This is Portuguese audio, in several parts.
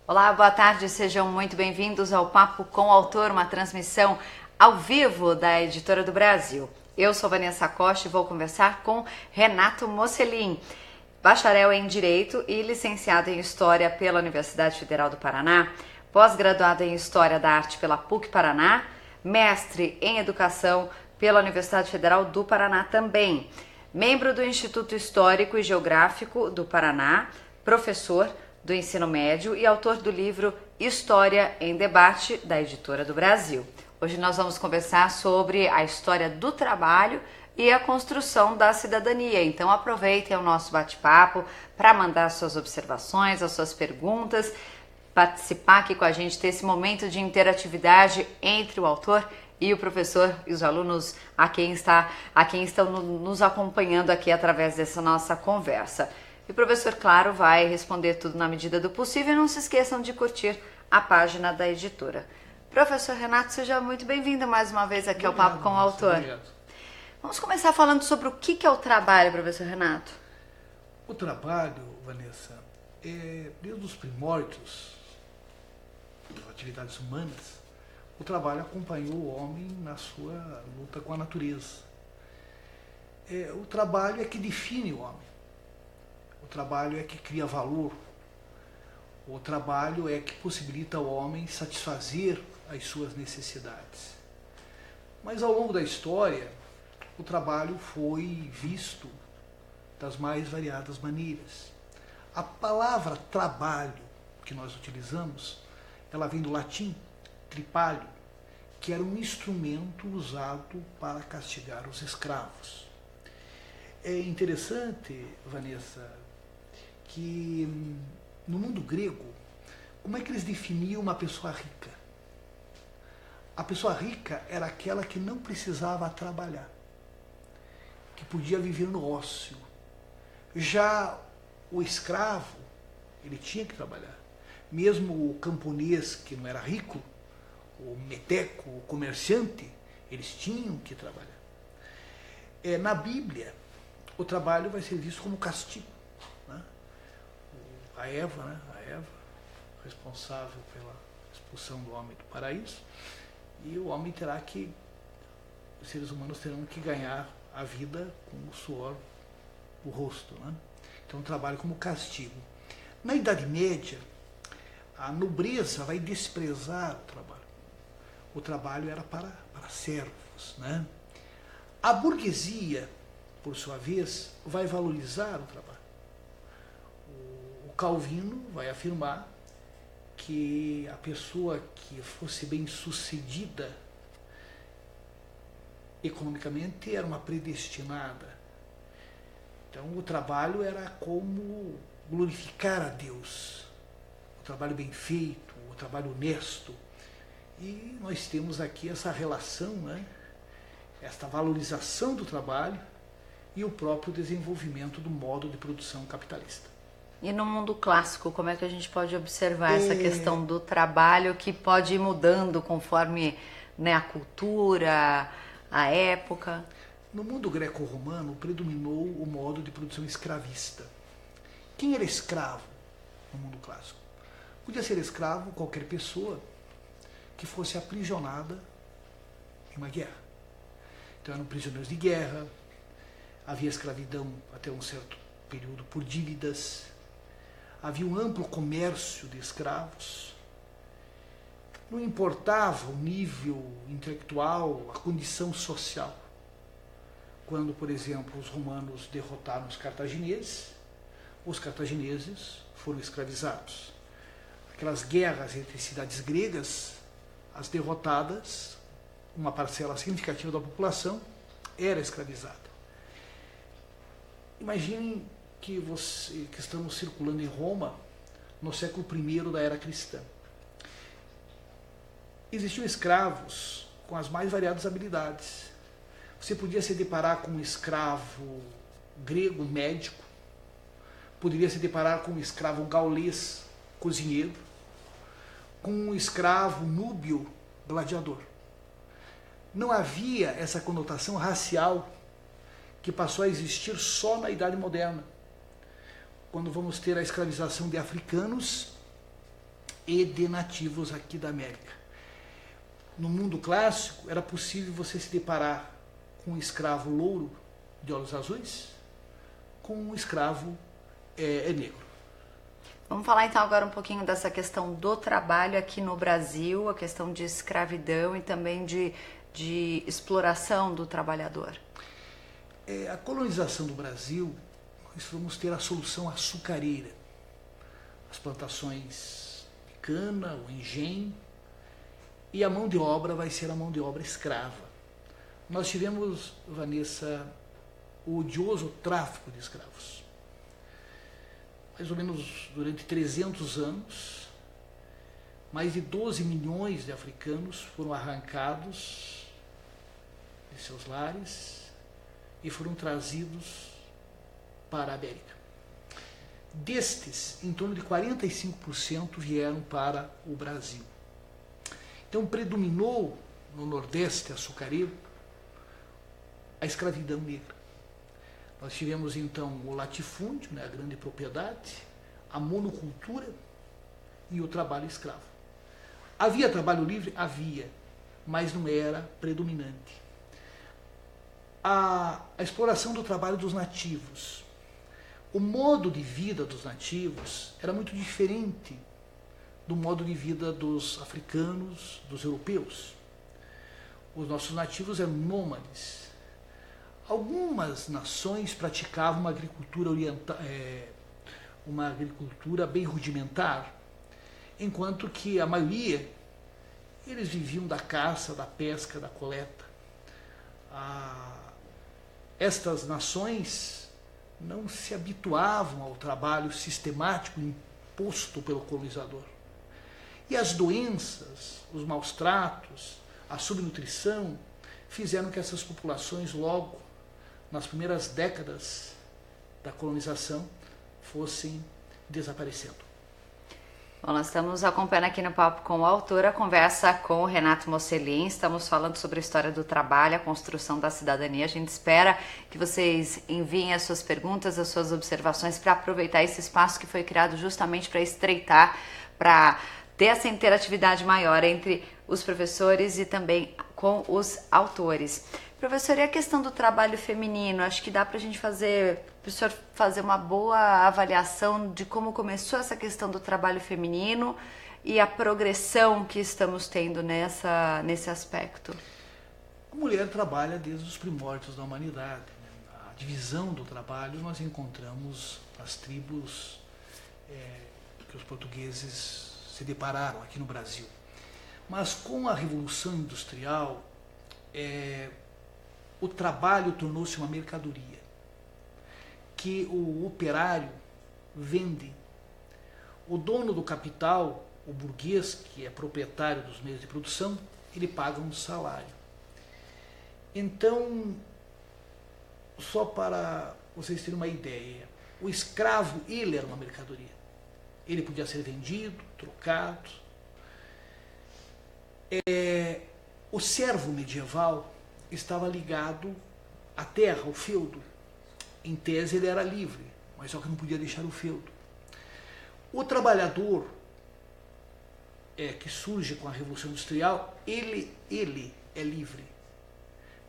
Olá, boa tarde, sejam muito bem-vindos ao Papo com o Autor, uma transmissão ao vivo da Editora do Brasil. Eu sou Vanessa Costa e vou conversar com Renato Mocelin, bacharel em Direito e licenciado em História pela Universidade Federal do Paraná, pós-graduado em História da Arte pela PUC Paraná, mestre em Educação pela Universidade Federal do Paraná também, membro do Instituto Histórico e Geográfico do Paraná, professor do ensino médio e autor do livro História em Debate, da Editora do Brasil. Hoje nós vamos conversar sobre a história do trabalho e a construção da cidadania. Então aproveitem o nosso bate-papo para mandar suas observações, as suas perguntas, participar aqui com a gente, ter esse momento de interatividade entre o autor e o professor e os alunos a quem estão nos acompanhando aqui através dessa nossa conversa. E o professor, claro, vai responder tudo na medida do possível e não se esqueçam de curtir a página da editora. Professor Renato, seja muito bem-vindo mais uma vez aqui ao Papo com o Autor. Obrigado. Vamos começar falando sobre o que é o trabalho, professor Renato. O trabalho, Vanessa, desde os primórdios das atividades humanas, o trabalho acompanhou o homem na sua luta com a natureza. O trabalho é que define o homem. O trabalho é que cria valor. O trabalho é que possibilita ao homem satisfazer as suas necessidades. Mas ao longo da história, o trabalho foi visto das mais variadas maneiras. A palavra trabalho que nós utilizamos, ela vem do latim tripalho, que era um instrumento usado para castigar os escravos. É interessante, Vanessa, que no mundo grego, como é que eles definiam uma pessoa rica? A pessoa rica era aquela que não precisava trabalhar, que podia viver no ócio. Já o escravo, ele tinha que trabalhar. Mesmo o camponês que não era rico, o meteco, o comerciante, eles tinham que trabalhar. Na Bíblia, o trabalho vai ser visto como castigo. A Eva, responsável pela expulsão do homem do paraíso, e o homem os seres humanos terão que ganhar a vida com o suor do rosto. Então, o trabalho como castigo. Na Idade Média, a nobreza vai desprezar o trabalho. O trabalho era para servos. A burguesia, por sua vez, vai valorizar o trabalho. Calvino vai afirmar que a pessoa que fosse bem sucedida economicamente era uma predestinada. Então o trabalho era como glorificar a Deus, o trabalho bem feito, o trabalho honesto. E nós temos aqui essa relação, esta valorização do trabalho e o próprio desenvolvimento do modo de produção capitalista. E no mundo clássico, como é que a gente pode observar essa questão do trabalho que pode ir mudando conforme a cultura, a época? No mundo greco-romano predominou o modo de produção escravista. Quem era escravo no mundo clássico? Podia ser escravo qualquer pessoa que fosse aprisionada em uma guerra. Então eram prisioneiros de guerra, havia escravidão até um certo período por dívidas. Havia um amplo comércio de escravos. Não importava o nível intelectual, a condição social. Quando, por exemplo, os romanos derrotaram os cartagineses foram escravizados. Aquelas guerras entre cidades gregas, as derrotadas, uma parcela significativa da população era escravizada. Imaginem que estamos circulando em Roma no século I da era cristã. Existiam escravos com as mais variadas habilidades. Você podia se deparar com um escravo grego, médico, poderia se deparar com um escravo gaulês, cozinheiro, com um escravo núbio, gladiador. Não havia essa conotação racial que passou a existir só na Idade Moderna, quando vamos ter a escravização de africanos e de nativos aqui da América. No mundo clássico, era possível você se deparar com um escravo louro de olhos azuis, com um escravo negro. Vamos falar então agora um pouquinho dessa questão do trabalho aqui no Brasil, a questão de escravidão e também de exploração do trabalhador. A colonização do Brasil, nós vamos ter a solução açucareira. As plantações de cana, o engenho, e a mão de obra vai ser a mão de obra escrava. Nós tivemos, Vanessa, o odioso tráfico de escravos. Mais ou menos durante 300 anos, mais de 12 milhões de africanos foram arrancados de seus lares e foram trazidos para a América. Destes, em torno de 45% vieram para o Brasil. Então predominou no Nordeste açucareiro a escravidão negra. Nós tivemos então o latifúndio, a grande propriedade, a monocultura e o trabalho escravo. Havia trabalho livre? Havia, mas não era predominante. A exploração do trabalho dos nativos. O modo de vida dos nativos era muito diferente do modo de vida dos africanos, dos europeus. Os nossos nativos eram nômades. Algumas nações praticavam uma agricultura uma agricultura bem rudimentar, enquanto que a maioria, eles viviam da caça, da pesca, da coleta. Estas nações não se habituavam ao trabalho sistemático imposto pelo colonizador. E as doenças, os maus tratos, a subnutrição fizeram que essas populações logo nas primeiras décadas da colonização fossem desaparecendo. Bom, nós estamos acompanhando aqui no Papo com o Autor a conversa com o Renato Mocelin. Estamos falando sobre a história do trabalho, a construção da cidadania. A gente espera que vocês enviem as suas perguntas, as suas observações para aproveitar esse espaço que foi criado justamente para estreitar, para ter essa interatividade maior entre os professores e também com os autores. Professor, e a questão do trabalho feminino? Acho que dá para a gente professor, fazer uma boa avaliação de como começou essa questão do trabalho feminino e a progressão que estamos tendo nesse aspecto. A mulher trabalha desde os primórdios da humanidade. A divisão do trabalho nós encontramos nas tribos que os portugueses se depararam aqui no Brasil. Mas com a Revolução Industrial, o trabalho tornou-se uma mercadoria que o operário vende. O dono do capital, o burguês, que é proprietário dos meios de produção, ele paga um salário. Então, só para vocês terem uma ideia, o escravo, ele era uma mercadoria. Ele podia ser vendido, trocado. O servo medieval estava ligado à terra, ao feudo. Em tese ele era livre, mas só que não podia deixar o feudo. O trabalhador que surge com a Revolução Industrial, ele é livre,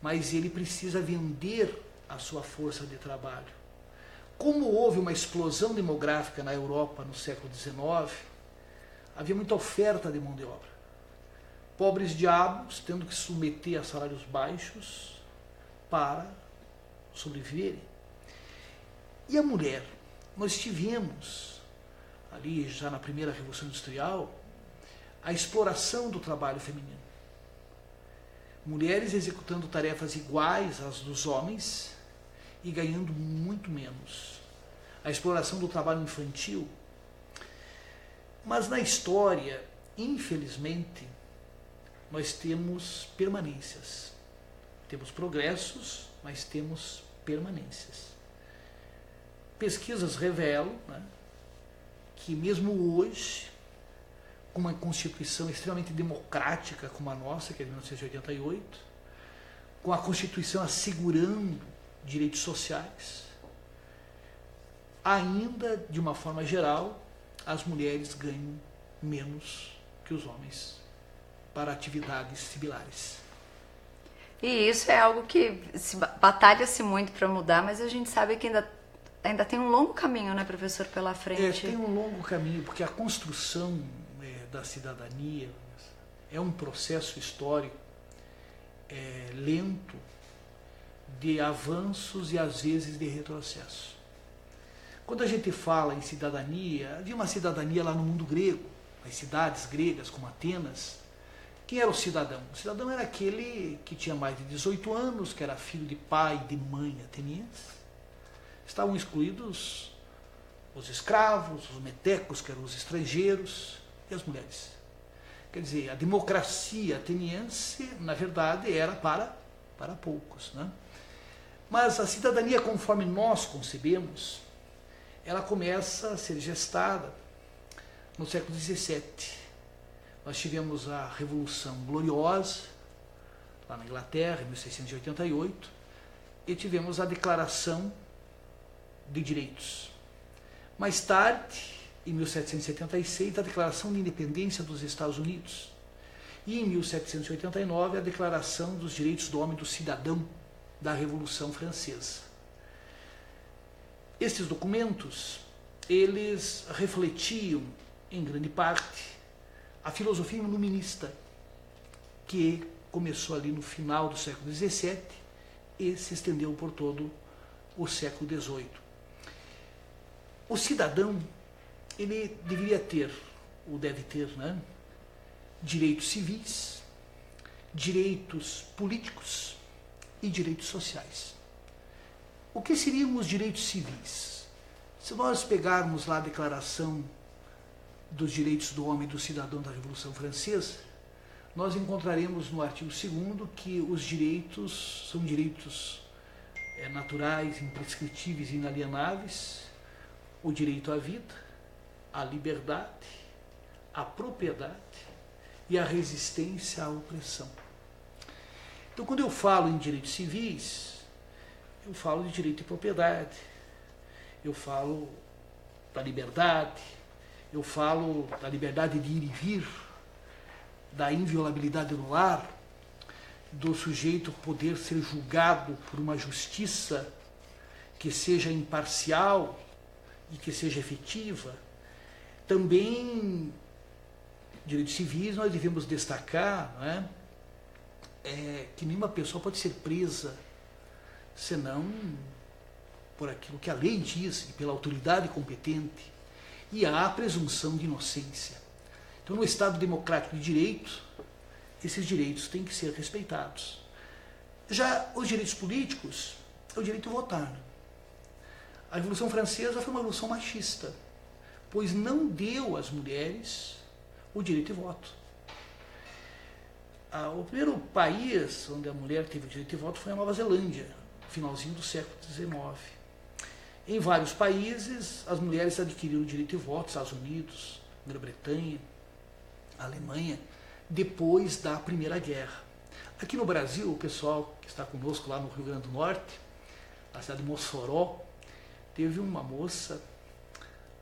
mas ele precisa vender a sua força de trabalho. Como houve uma explosão demográfica na Europa no século XIX, havia muita oferta de mão de obra. Pobres diabos tendo que submeter a salários baixos para sobreviverem. E a mulher? Nós tivemos, ali já na primeira Revolução Industrial, a exploração do trabalho feminino. Mulheres executando tarefas iguais às dos homens e ganhando muito menos. A exploração do trabalho infantil. Mas na história, infelizmente, nós temos permanências. Temos progressos, mas temos permanências. Pesquisas revelam, que mesmo hoje, com uma Constituição extremamente democrática como a nossa, que é de 1988, com a Constituição assegurando direitos sociais, ainda, de uma forma geral, as mulheres ganham menos que os homens para atividades similares. E isso é algo que batalha-se muito para mudar, mas a gente sabe que ainda tem um longo caminho, né, professor, pela frente. Tem um longo caminho, porque a construção da cidadania é um processo histórico lento, de avanços e às vezes de retrocesso. Quando a gente fala em cidadania, havia uma cidadania lá no mundo grego, nas cidades gregas como Atenas. Quem era o cidadão? O cidadão era aquele que tinha mais de 18 anos, que era filho de pai e de mãe atenienses. Estavam excluídos os escravos, os metecos, que eram os estrangeiros, e as mulheres. Quer dizer, a democracia ateniense, na verdade, era para poucos, né? Mas a cidadania, conforme nós concebemos, ela começa a ser gestada no século XVII. Nós tivemos a Revolução Gloriosa, lá na Inglaterra, em 1688, e tivemos a Declaração de Direitos. Mais tarde, em 1776, a Declaração de Independência dos Estados Unidos. E em 1789, a Declaração dos Direitos do Homem e do Cidadão da Revolução Francesa. Esses documentos, eles refletiam, em grande parte, a filosofia iluminista que começou ali no final do século XVII e se estendeu por todo o século XVIII. O cidadão, ele deveria ter, ou deve ter, né, direitos civis, direitos políticos e direitos sociais. O que seriam os direitos civis? Se nós pegarmos lá a Declaração dos Direitos do Homem e do Cidadão da Revolução Francesa, nós encontraremos no artigo 2º que os direitos são direitos naturais, imprescritíveis e inalienáveis, o direito à vida, à liberdade, à propriedade e à resistência à opressão. Então, quando eu falo em direitos civis, eu falo de direito de propriedade, eu falo da liberdade, eu falo da liberdade de ir e vir, da inviolabilidade do lar, do sujeito poder ser julgado por uma justiça que seja imparcial e que seja efetiva. Também, direitos civis, nós devemos destacar, não é? Que nenhuma pessoa pode ser presa senão por aquilo que a lei diz e pela autoridade competente, e há a presunção de inocência. Então, no Estado democrático de direito, esses direitos têm que ser respeitados. Já os direitos políticos é o direito a votar. A Revolução Francesa foi uma revolução machista, pois não deu às mulheres o direito de voto. O primeiro país onde a mulher teve o direito de voto foi a Nova Zelândia, no finalzinho do século XIX. Em vários países, as mulheres adquiriram o direito de voto, Estados Unidos, Grã-Bretanha, Alemanha, depois da Primeira Guerra. Aqui no Brasil, o pessoal que está conosco lá no Rio Grande do Norte, na cidade de Mossoró, teve uma moça,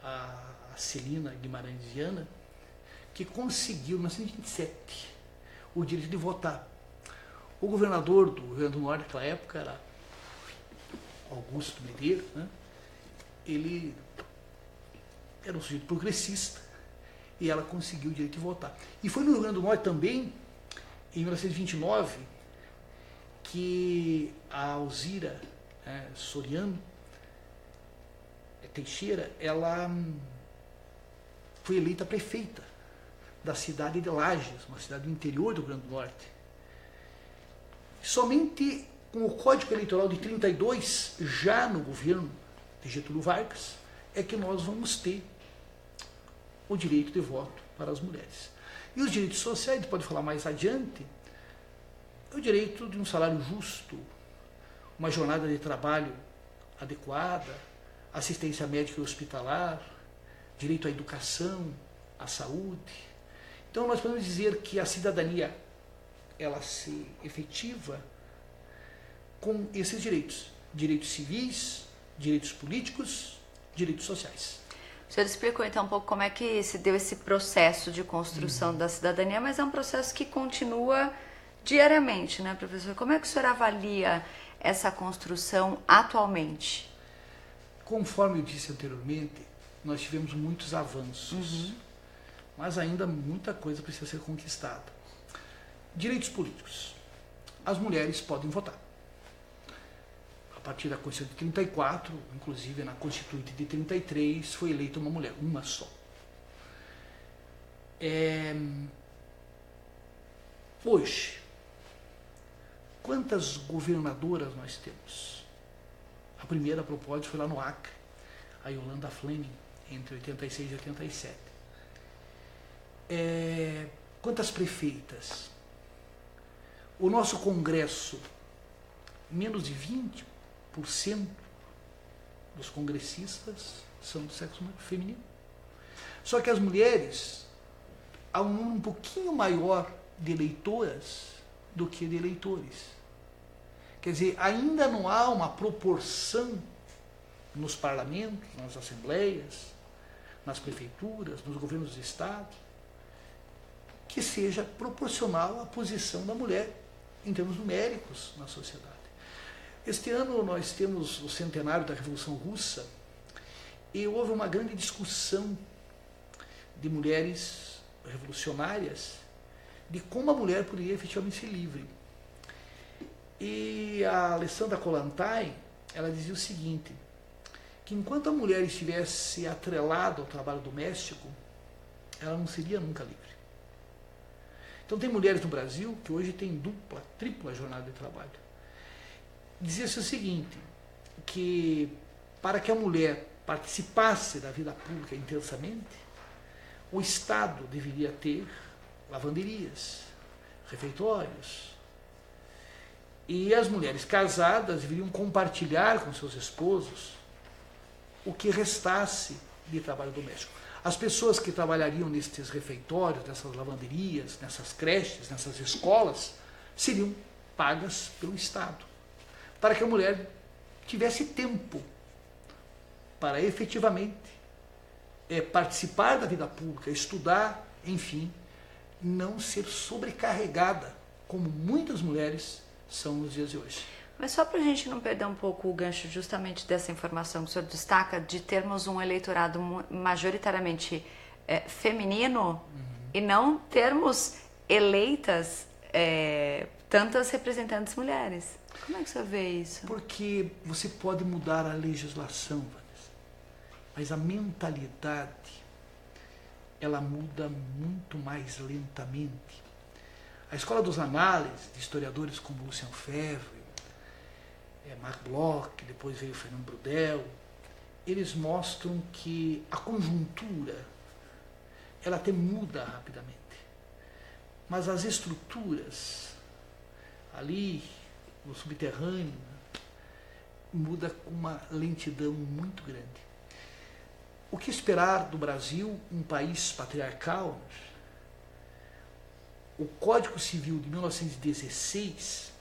a Celina Guimarães Viana, que conseguiu, em 1927, o direito de votar. O governador do Rio Grande do Norte naquela época era Augusto Medeiros, né? Ele era um sujeito progressista e ela conseguiu o direito de votar. E foi no Rio Grande do Norte também, em 1929, que a Alzira Soriano Teixeira, ela foi eleita prefeita da cidade de Lages, uma cidade do interior do Rio Grande do Norte. Somente com o Código Eleitoral de 32, já no governo de Getúlio Vargas, é que nós vamos ter o direito de voto para as mulheres. E os direitos sociais, a gente pode falar mais adiante, é o direito de um salário justo, uma jornada de trabalho adequada, assistência médica e hospitalar, direito à educação, à saúde. Então nós podemos dizer que a cidadania, ela se efetiva com esses direitos. Direitos civis, direitos políticos, direitos sociais. O senhor explicou então um pouco como é que se deu esse processo de construção da cidadania, mas é um processo que continua diariamente, né, professor? Como é que o senhor avalia essa construção atualmente? Conforme eu disse anteriormente, nós tivemos muitos avanços, mas ainda muita coisa precisa ser conquistada. Direitos políticos. As mulheres podem votar. A partir da Constituição de 34, inclusive na Constituinte de 33, foi eleita uma mulher, uma só. Hoje, quantas governadoras nós temos? A primeira, a propósito, foi lá no Acre, a Yolanda Fleming, entre 86 e 87. Quantas prefeitas? O nosso Congresso, menos de 20% dos congressistas são do sexo feminino. Só que as mulheres, há um número um pouquinho maior de eleitoras do que de eleitores. Quer dizer, ainda não há uma proporção nos parlamentos, nas assembleias, nas prefeituras, nos governos do Estado, que seja proporcional à posição da mulher em termos numéricos na sociedade. Este ano nós temos o centenário da Revolução Russa e houve uma grande discussão de mulheres revolucionárias de como a mulher poderia efetivamente ser livre. E a Alessandra Kollontai, ela dizia o seguinte, que enquanto a mulher estivesse atrelada ao trabalho doméstico, ela não seria nunca livre. Então tem mulheres no Brasil que hoje têm dupla, tripla jornada de trabalho. Dizia-se o seguinte, que para que a mulher participasse da vida pública intensamente, o Estado deveria ter lavanderias, refeitórios, e as mulheres casadas deveriam compartilhar com seus esposos o que restasse de trabalho doméstico. As pessoas que trabalhariam nesses refeitórios, nessas lavanderias, nessas creches, nessas escolas, seriam pagas pelo Estado, para que a mulher tivesse tempo para efetivamente participar da vida pública, estudar, enfim, não ser sobrecarregada, como muitas mulheres são nos dias de hoje. Mas só para a gente não perder um pouco o gancho justamente dessa informação que o senhor destaca, de termos um eleitorado majoritariamente feminino e não termos eleitas tantas representantes mulheres. Como é que o senhor vê isso? Porque você pode mudar a legislação, Vanessa, mas a mentalidade, ela muda muito mais lentamente. A escola dos análises, de historiadores como Lucian Febvre, Marc Bloch, depois veio Fernando Braudel, eles mostram que a conjuntura, ela até muda rapidamente, mas as estruturas ali no subterrâneo muda com uma lentidão muito grande. O que esperar do Brasil, um país patriarcal? O Código Civil de 1916,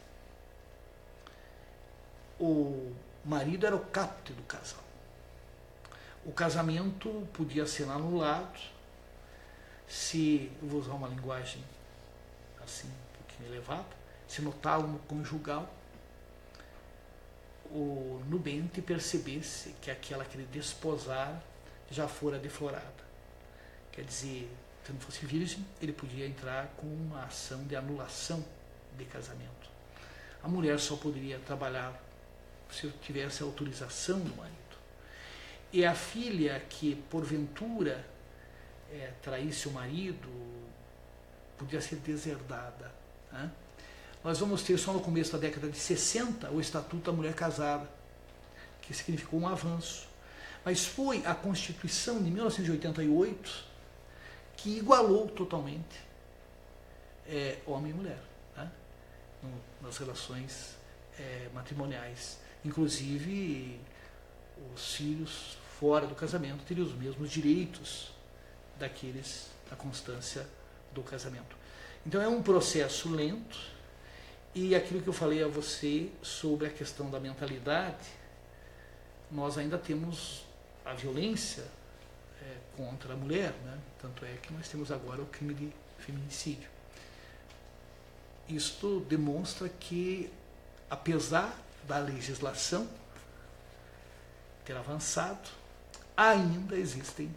o marido era o caput do casal. O casamento podia ser anulado se, eu vou usar uma linguagem assim, um pouquinho elevada, se no tálamo conjugal o nubente percebesse que aquela que ele desposara já fora deflorada. Quer dizer, se não fosse virgem, ele podia entrar com uma ação de anulação de casamento. A mulher só poderia trabalhar se tivesse autorização do marido. E a filha que, porventura, traísse o marido, podia ser deserdada. Né? Nós vamos ter só no começo da década de 60 o Estatuto da Mulher Casada, que significou um avanço. Mas foi a Constituição de 1988 que igualou totalmente homem e mulher, né? Nas relações matrimoniais. Inclusive, os filhos fora do casamento teriam os mesmos direitos daqueles da constância do casamento. Então é um processo lento, e aquilo que eu falei a você sobre a questão da mentalidade, nós ainda temos a violência contra a mulher, né? Tanto é que nós temos agora o crime de feminicídio. Isto demonstra que, apesar da legislação ter avançado, ainda existem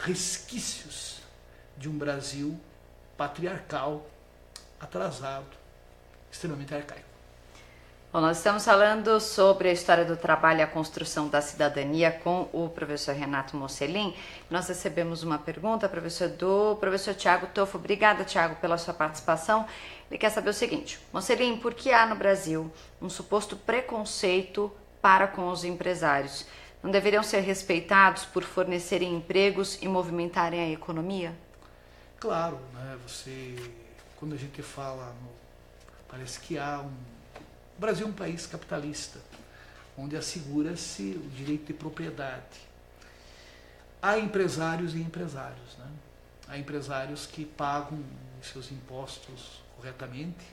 resquícios de um Brasil patriarcal, atrasado, extremamente arcaico. Bom, nós estamos falando sobre a história do trabalho e a construção da cidadania com o professor Renato Mosselin. Nós recebemos uma pergunta, professor, do professor Tiago Toffo. Obrigada, Tiago, pela sua participação. Ele quer saber o seguinte: Mosselin, por que há no Brasil um suposto preconceito para com os empresários? Não deveriam ser respeitados por fornecerem empregos e movimentarem a economia? Claro, né? Quando a gente fala, parece que há o Brasil é um país capitalista, onde assegura-se o direito de propriedade. Há empresários e empresários, né? Há empresários que pagam os seus impostos corretamente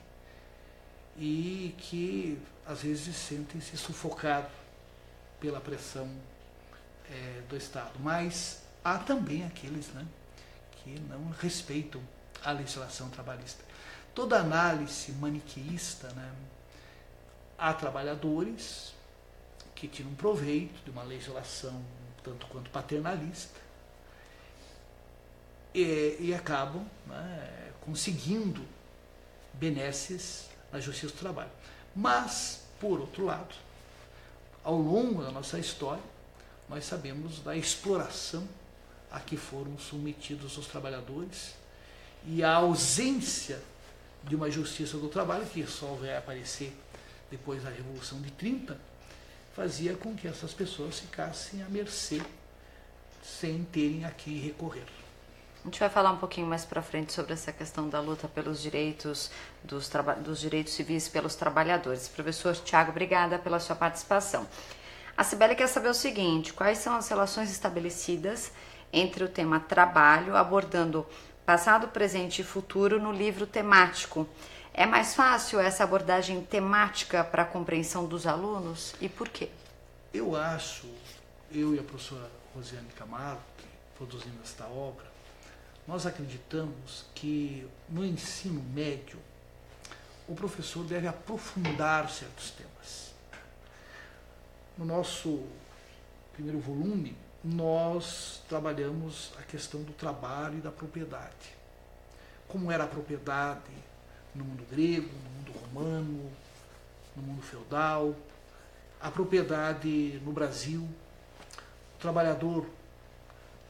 e que às vezes sentem-se sufocados pela pressão do Estado. Mas há também aqueles, né, que não respeitam a legislação trabalhista. Toda análise maniqueísta, né, há trabalhadores que tiram proveito de uma legislação tanto quanto paternalista e acabam, né, conseguindo benesses na justiça do trabalho. Mas, por outro lado, ao longo da nossa história, nós sabemos da exploração a que foram submetidos os trabalhadores e a ausência de uma justiça do trabalho, que só vai aparecer depois da Revolução de 30, fazia com que essas pessoas ficassem à mercê, sem terem a quem recorrer. A gente vai falar um pouquinho mais para frente sobre essa questão da luta pelos direitos dos direitos civis pelos trabalhadores. Professor Tiago, obrigada pela sua participação. A Cibele quer saber o seguinte: quais são as relações estabelecidas entre o tema trabalho, abordando passado, presente e futuro no livro temático? É mais fácil essa abordagem temática para a compreensão dos alunos e por quê? Eu e a professora Rosiane Camargo, que produzimos esta obra, nós acreditamos que no ensino médio o professor deve aprofundar certos temas. No nosso primeiro volume, nós trabalhamos a questão do trabalho e da propriedade. Como era a propriedade no mundo grego, no mundo romano, no mundo feudal, a propriedade no Brasil, o trabalhador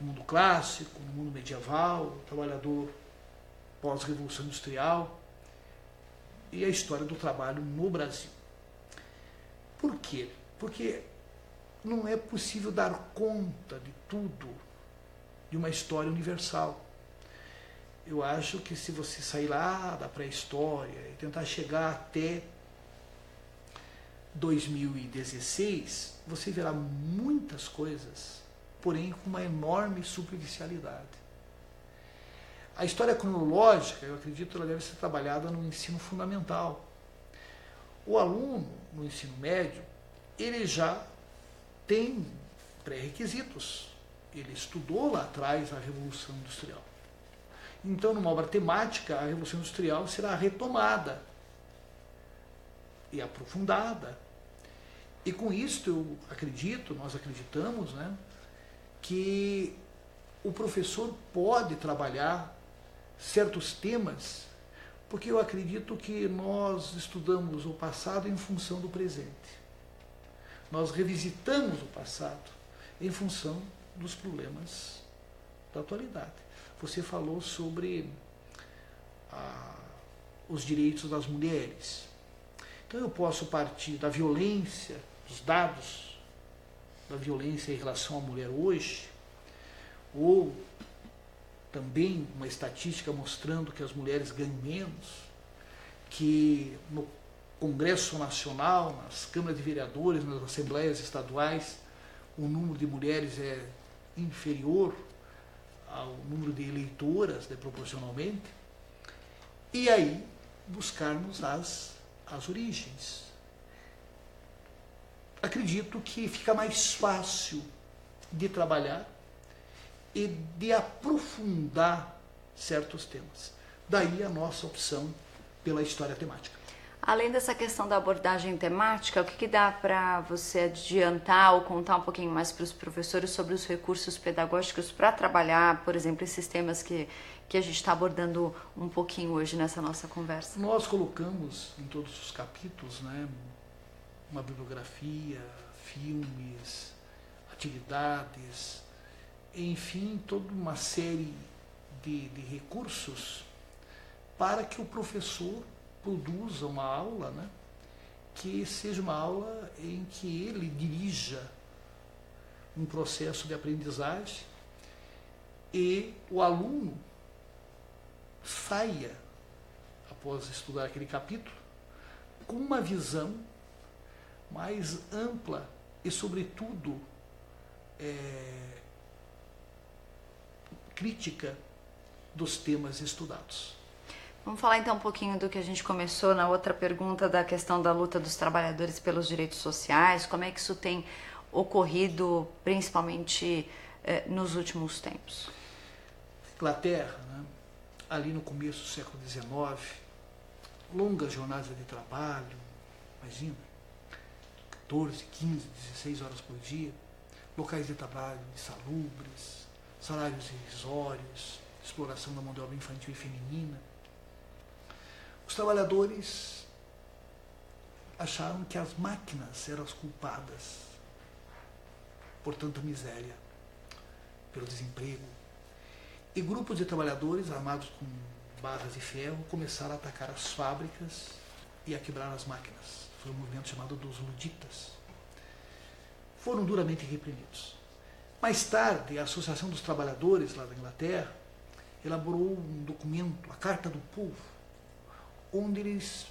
no mundo clássico, no mundo medieval, o trabalhador pós-revolução industrial e a história do trabalho no Brasil. Por quê? Porque não é possível dar conta de tudo de uma história universal. Eu acho que se você sair lá da pré-história e tentar chegar até 2016, você verá muitas coisas, porém com uma enorme superficialidade. A história cronológica, eu acredito, ela deve ser trabalhada no ensino fundamental. O aluno, no ensino médio, ele já tem pré-requisitos. Ele estudou lá atrás a Revolução Industrial. Então, numa obra temática, a Revolução Industrial será retomada e aprofundada. E com isso, nós acreditamos, né, que o professor pode trabalhar certos temas, porque eu acredito que nós estudamos o passado em função do presente. Nós revisitamos o passado em função dos problemas da atualidade. Você falou sobre os direitos das mulheres. Então eu posso partir da violência, dos dados da violência em relação à mulher hoje, ou também uma estatística mostrando que as mulheres ganham menos, que no Congresso Nacional, nas câmaras de vereadores, nas assembleias estaduais, o número de mulheres é inferior ao número de eleitoras, proporcionalmente, e aí buscarmos as origens. Acredito que fica mais fácil de trabalhar e de aprofundar certos temas. Daí a nossa opção pela história temática. Além dessa questão da abordagem temática, o que dá para você adiantar ou contar um pouquinho mais para os professores sobre os recursos pedagógicos para trabalhar, por exemplo, esses temas que a gente está abordando um pouquinho hoje nessa nossa conversa? Nós colocamos em todos os capítulos, né, uma bibliografia, filmes, atividades, enfim, toda uma série de recursos para que o professor produza uma aula, né, que seja uma aula em que ele dirija um processo de aprendizagem e o aluno saia, após estudar aquele capítulo, com uma visão mais ampla e, sobretudo, crítica dos temas estudados. Vamos falar então um pouquinho do que a gente começou na outra pergunta, da questão da luta dos trabalhadores pelos direitos sociais. Como é que isso tem ocorrido, principalmente nos últimos tempos? Inglaterra, né, ali no começo do século XIX, longas jornadas de trabalho, imagina, 14, 15, 16 horas por dia, locais de trabalho insalubres, salários irrisórios, exploração da mão de obra infantil e feminina. Os trabalhadores acharam que as máquinas eram as culpadas por tanta miséria, pelo desemprego. E grupos de trabalhadores armados com barras de ferro começaram a atacar as fábricas e a quebrar as máquinas. Foi um movimento chamado dos luditas. Foram duramente reprimidos. Mais tarde, a Associação dos Trabalhadores, lá da Inglaterra, elaborou um documento, a Carta do Povo, onde eles,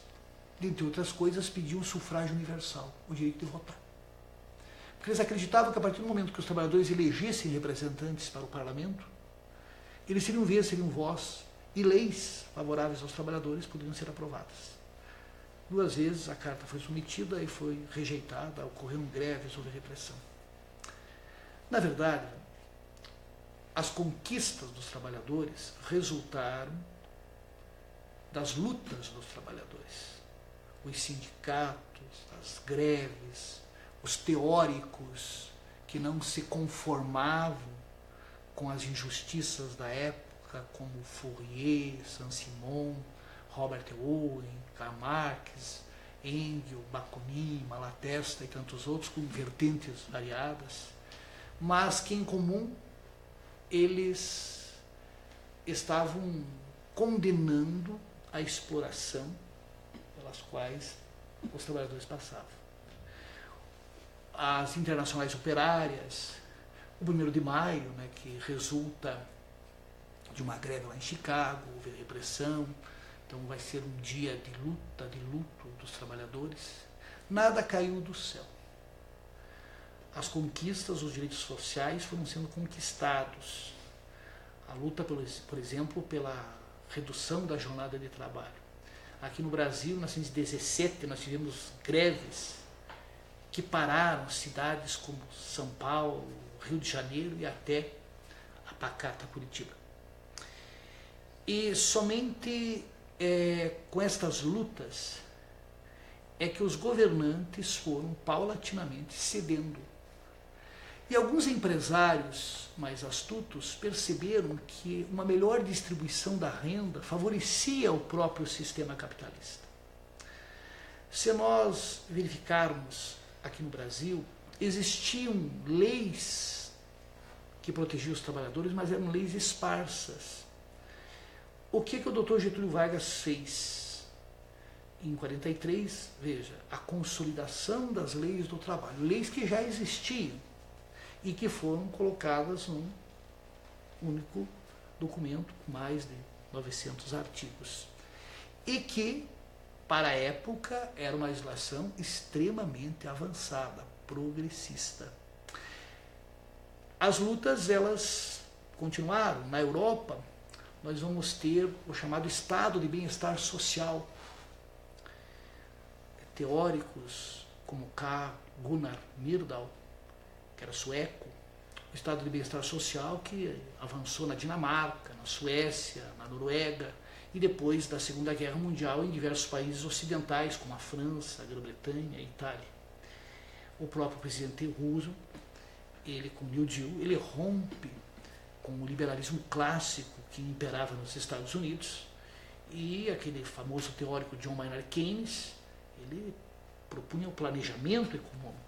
dentre outras coisas, pediam o sufrágio universal, o direito de votar. Porque eles acreditavam que a partir do momento que os trabalhadores elegessem representantes para o parlamento, eles teriam vez, teriam voz, e leis favoráveis aos trabalhadores poderiam ser aprovadas. 2 vezes a carta foi submetida e foi rejeitada, ocorreram greves, houve repressão. Na verdade, as conquistas dos trabalhadores resultaram das lutas dos trabalhadores. Os sindicatos, as greves, os teóricos que não se conformavam com as injustiças da época, como Fourier, Saint-Simon, Robert Owen, Karl Marx, Engels, Bakunin, Malatesta e tantos outros, com vertentes variadas, mas que em comum eles estavam condenando a exploração pelas quais os trabalhadores passavam. As internacionais operárias, o 1º de maio, né, que resulta de uma greve lá em Chicago, houve repressão, então vai ser um dia de luta, de luto dos trabalhadores. Nada caiu do céu. As conquistas, os direitos sociais foram sendo conquistados. A luta, por exemplo, pela redução da jornada de trabalho. Aqui no Brasil, em 1917, nós tivemos greves que pararam cidades como São Paulo, Rio de Janeiro e até a pacata Curitiba. E somente com estas lutas é que os governantes foram paulatinamente cedendo. E alguns empresários mais astutos perceberam que uma melhor distribuição da renda favorecia o próprio sistema capitalista. Se nós verificarmos aqui no Brasil, existiam leis que protegiam os trabalhadores, mas eram leis esparsas. O que o Dr. Getúlio Vargas fez? Em 43, veja, a consolidação das leis do trabalho, leis que já existiam e que foram colocadas num único documento com mais de 900 artigos. E que, para a época, era uma legislação extremamente avançada, progressista. As lutas, elas continuaram. Na Europa, nós vamos ter o chamado estado de bem-estar social. Teóricos como Carl Gunnar Myrdal, que era sueco, o estado de bem-estar social que avançou na Dinamarca, na Suécia, na Noruega, e depois da Segunda Guerra Mundial em diversos países ocidentais, como a França, a Grã-Bretanha, a Itália. O próprio presidente Roosevelt, ele com o New Deal, ele rompe com o liberalismo clássico que imperava nos Estados Unidos, e aquele famoso teórico John Maynard Keynes, ele propunha o planejamento econômico.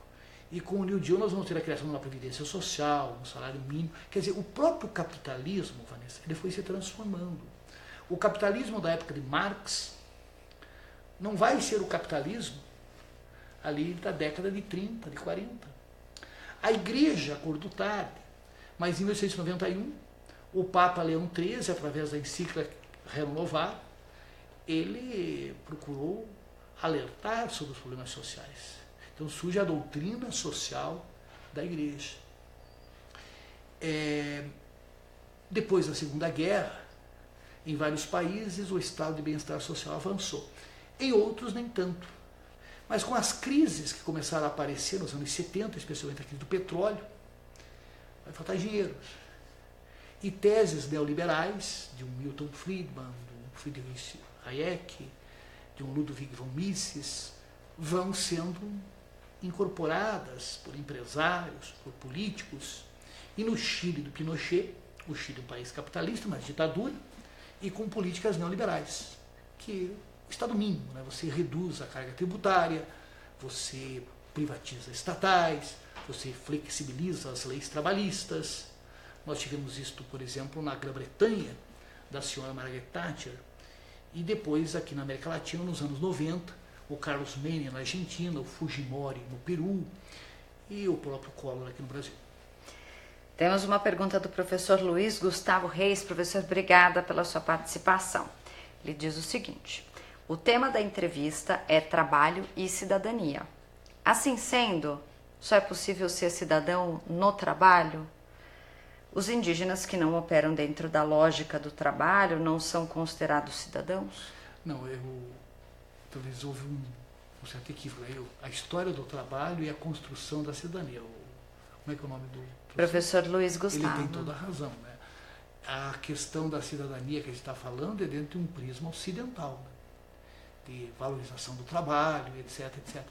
E com o New Deal nós vamos ter a criação de uma previdência social, um salário mínimo. Quer dizer, o próprio capitalismo, Vanessa, ele foi se transformando. O capitalismo da época de Marx não vai ser o capitalismo ali da década de 30, de 40. A Igreja acordou tarde, mas em 1891, o Papa Leão XIII, através da encíclica Renovar, ele procurou alertar sobre os problemas sociais. Então surge a doutrina social da Igreja. Depois da Segunda Guerra, em vários países o estado de bem-estar social avançou. Em outros, nem tanto. Mas com as crises que começaram a aparecer nos anos 70, especialmente a crise do petróleo, vai faltar dinheiro. E teses neoliberais de um Milton Friedman, de um Friedrich Hayek, de um Ludwig von Mises, vão sendo incorporadas por empresários, por políticos. E no Chile do Pinochet, o Chile é um país capitalista, mas ditadura, e com políticas neoliberais, que o Estado mínimo, né? Você reduz a carga tributária, você privatiza estatais, você flexibiliza as leis trabalhistas. Nós tivemos isto, por exemplo, na Grã-Bretanha, da senhora Margaret Thatcher, e depois aqui na América Latina, nos anos 90, o Carlos Menem na Argentina, o Fujimori no Peru e o próprio Collor aqui no Brasil. Temos uma pergunta do professor Luiz Gustavo Reis. Professor, obrigada pela sua participação. Ele diz o seguinte: o tema da entrevista é trabalho e cidadania. Assim sendo, só é possível ser cidadão no trabalho? Os indígenas que não operam dentro da lógica do trabalho não são considerados cidadãos? Não, talvez houve um certo equívoco. A história do trabalho e a construção da cidadania. Como é que é o nome do professor Luiz Gustavo? Ele tem toda a razão, né? A questão da cidadania que a gente está falando é dentro de um prisma ocidental, né? De valorização do trabalho, etc, etc.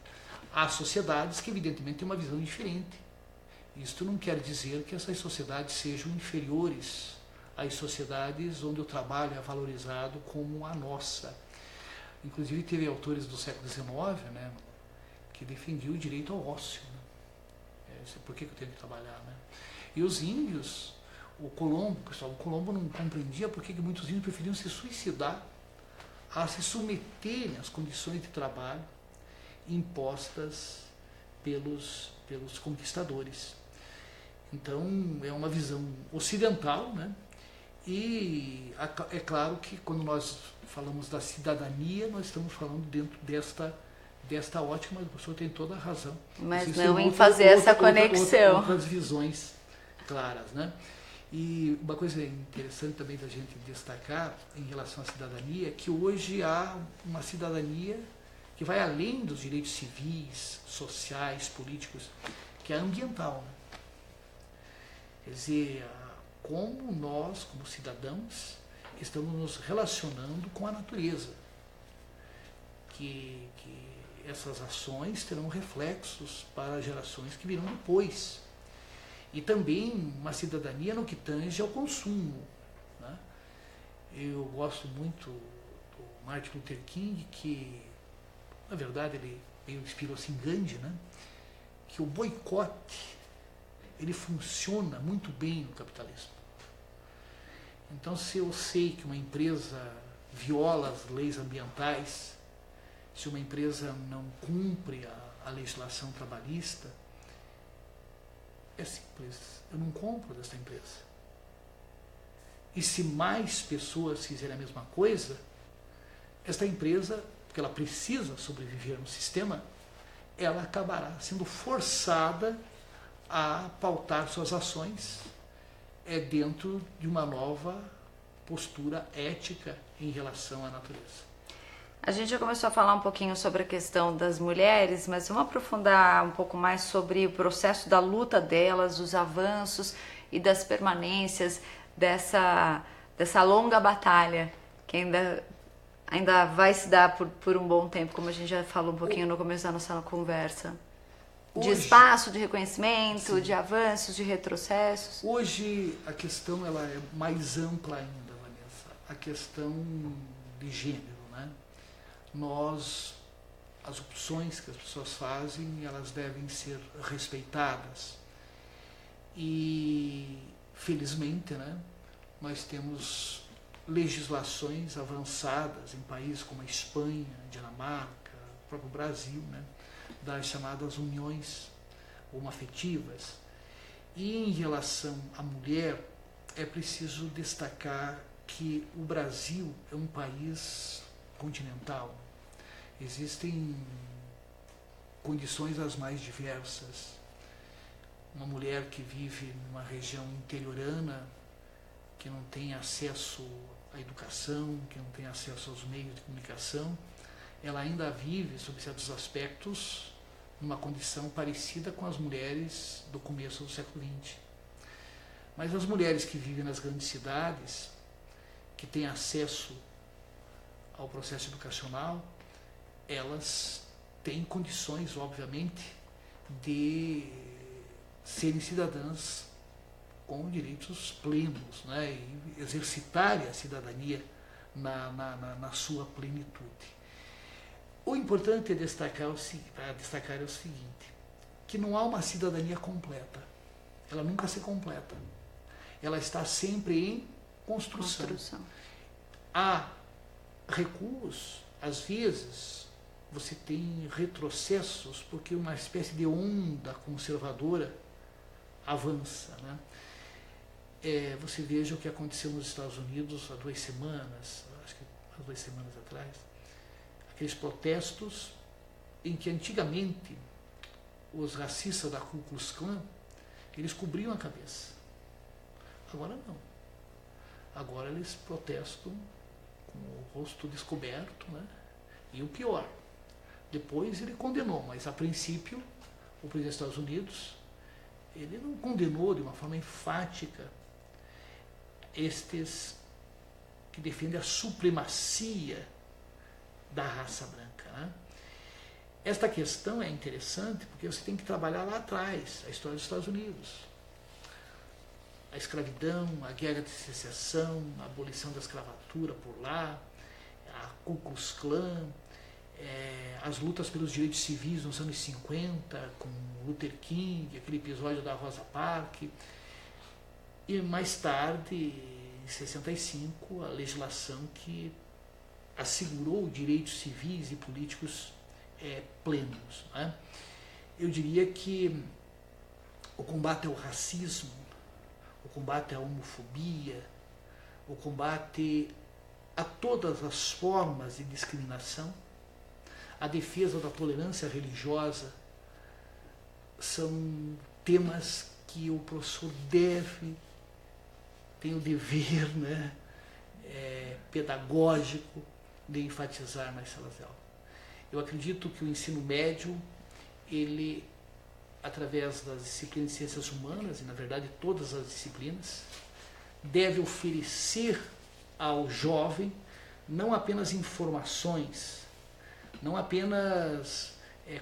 Há sociedades que evidentemente têm uma visão diferente. Isto não quer dizer que essas sociedades sejam inferiores às sociedades onde o trabalho é valorizado como a nossa. Inclusive teve autores do século XIX, né, que defendiam o direito ao ócio. Né? Por que eu tenho que trabalhar? Né? E os índios, o Colombo não compreendia por que muitos índios preferiam se suicidar a se submeterem às condições de trabalho impostas pelos conquistadores. Então, é uma visão ocidental, né? E é claro que quando nós falamos da cidadania, nós estamos falando dentro desta ótica, mas o professor tem toda a razão. Mas não em fazer essa conexão. Outras visões claras, né? E uma coisa interessante também da gente destacar em relação à cidadania é que hoje há uma cidadania que vai além dos direitos civis, sociais, políticos, que é ambiental. Né? Quer dizer, como nós, como cidadãos, estamos nos relacionando com a natureza. Que essas ações terão reflexos para gerações que virão depois. E também uma cidadania no que tange ao consumo. Né? Eu gosto muito do Martin Luther King, que, na verdade, ele inspirou-se em Gandhi, né? Que o boicote ele funciona muito bem no capitalismo. Então, se eu sei que uma empresa viola as leis ambientais, se uma empresa não cumpre a legislação trabalhista, é simples, eu não compro dessa empresa. E se mais pessoas fizerem a mesma coisa, esta empresa, porque ela precisa sobreviver no sistema, ela acabará sendo forçada a pautar suas ações dentro de uma nova postura ética em relação à natureza. A gente já começou a falar um pouquinho sobre a questão das mulheres, mas vamos aprofundar um pouco mais sobre o processo da luta delas, os avanços e das permanências dessa longa batalha que ainda vai se dar por um bom tempo, como a gente já falou um pouquinho no começo da nossa conversa. De espaço, de reconhecimento, sim, de avanços, de retrocessos. Hoje a questão ela é mais ampla ainda, Vanessa. A questão de gênero, né? As opções que as pessoas fazem, elas devem ser respeitadas. E, felizmente, né, nós temos legislações avançadas em países como a Espanha, a Dinamarca, o próprio Brasil, né, das chamadas uniões homoafetivas. E em relação à mulher, é preciso destacar que o Brasil é um país continental. Existem condições as mais diversas. Uma mulher que vive numa região interiorana, que não tem acesso à educação, que não tem acesso aos meios de comunicação, ela ainda vive, sob certos aspectos, numa condição parecida com as mulheres do começo do século XX. Mas as mulheres que vivem nas grandes cidades, que têm acesso ao processo educacional, elas têm condições, obviamente, de serem cidadãs com direitos plenos, né, e exercitarem a cidadania na sua plenitude. O importante é destacar o seguinte, que não há uma cidadania completa. Ela nunca se completa. Ela está sempre em construção. Há recuos, às vezes você tem retrocessos, porque uma espécie de onda conservadora avança, né? Você veja o que aconteceu nos Estados Unidos há 2 semanas, acho que há 2 semanas atrás, aqueles protestos em que antigamente os racistas da Ku Klux Klan, eles cobriam a cabeça. Agora não. Agora eles protestam com o rosto descoberto, né? E o pior, depois ele condenou, mas a princípio o presidente dos Estados Unidos, ele não condenou de uma forma enfática estes que defendem a supremacia da raça branca, né? Esta questão é interessante porque você tem que trabalhar lá atrás, a história dos Estados Unidos. A escravidão, a guerra de secessão, a abolição da escravatura por lá, a Ku Klux Klan, as lutas pelos direitos civis nos anos 50, com Luther King, aquele episódio da Rosa Parks, e mais tarde, em 65, a legislação que assegurou direitos civis e políticos plenos, né? Eu diria que o combate ao racismo, o combate à homofobia, o combate a todas as formas de discriminação, a defesa da tolerância religiosa, são temas que o professor tem o dever, né, pedagógico de enfatizar nas salas de aula. Eu acredito que o ensino médio, ele, através das disciplinas de ciências humanas, e na verdade todas as disciplinas, deve oferecer ao jovem não apenas informações, não apenas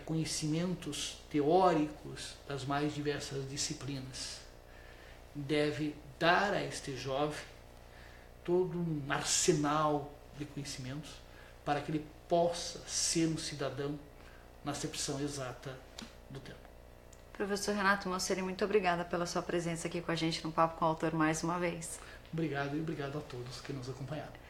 conhecimentos teóricos das mais diversas disciplinas. Deve dar a este jovem todo um arsenal de conhecimentos para que ele possa ser um cidadão na acepção exata do termo. Professor Renato Mosseri, muito obrigada pela sua presença aqui com a gente no Papo com o Autor mais uma vez. Obrigado e obrigado a todos que nos acompanharam.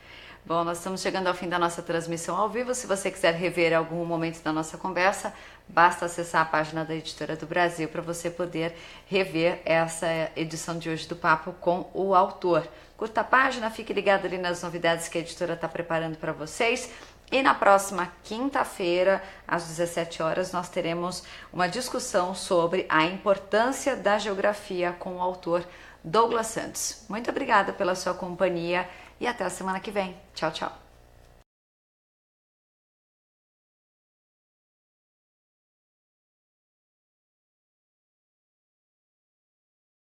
Bom, nós estamos chegando ao fim da nossa transmissão ao vivo. Se você quiser rever algum momento da nossa conversa, basta acessar a página da Editora do Brasil para você poder rever essa edição de hoje do Papo com o Autor. Curta a página, fique ligado ali nas novidades que a editora está preparando para vocês. E na próxima quinta-feira, às 17 horas, nós teremos uma discussão sobre a importância da geografia com o autor Douglas Santos. Muito obrigada pela sua companhia e até a semana que vem. Tchau, tchau.